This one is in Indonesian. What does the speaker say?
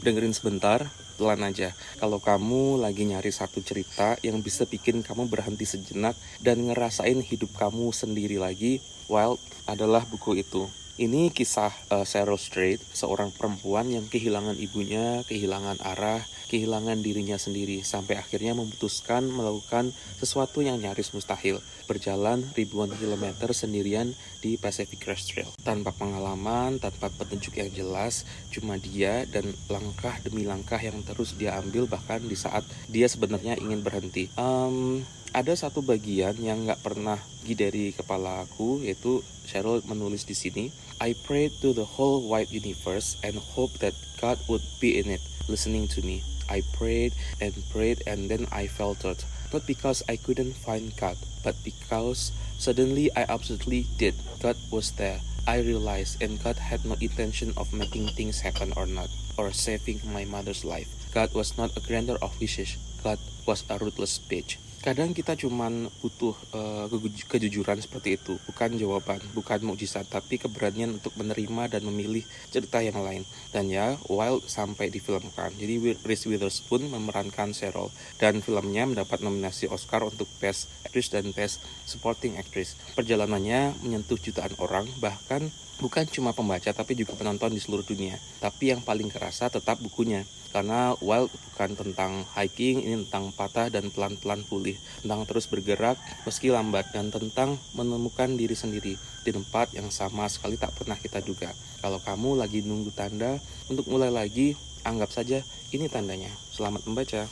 dengerin sebentar, pelan aja. Kalau kamu lagi nyari satu cerita yang bisa bikin kamu berhenti sejenak dan ngerasain hidup kamu sendiri lagi, Wild adalah buku itu. Ini kisah Cheryl Strayed, seorang perempuan yang kehilangan ibunya, kehilangan arah, kehilangan dirinya sendiri, sampai akhirnya memutuskan melakukan sesuatu yang nyaris mustahil, berjalan ribuan kilometer sendirian di Pacific Crest Trail. Tanpa pengalaman, tanpa petunjuk yang jelas, cuma dia dan langkah demi langkah yang terus dia ambil bahkan di saat dia sebenarnya ingin berhenti. Ada satu bagian yang nggak pernah pergi dari kepala aku, yaitu Cheryl menulis di sini, I prayed to the whole wide universe and hope that God would be in it, listening to me. I prayed and then I felt it. Not because I couldn't find God, but because suddenly I absolutely did. God was there. I realized and God had no intention of making things happen or not, or saving my mother's life. God was not a grantor of wishes. God was a ruthless bitch. Kadang kita cuman butuh kejujuran seperti itu, bukan jawaban, bukan mukjizat, tapi keberanian untuk menerima dan memilih cerita yang lain. Dan ya, Wild sampai difilmkan. Jadi Reese Witherspoon memerankan Cheryl, dan filmnya mendapat nominasi Oscar untuk Best Actress dan Best Supporting Actress. Perjalanannya menyentuh jutaan orang, bahkan bukan cuma pembaca tapi juga penonton di seluruh dunia. Tapi yang paling kerasa tetap bukunya. Karena Wild bukan tentang hiking, ini tentang patah dan pelan-pelan pulih. Tentang terus bergerak meski lambat, dan tentang menemukan diri sendiri di tempat yang sama sekali tak pernah kita duga. Kalau kamu lagi nunggu tanda untuk mulai lagi, anggap saja ini tandanya. Selamat membaca.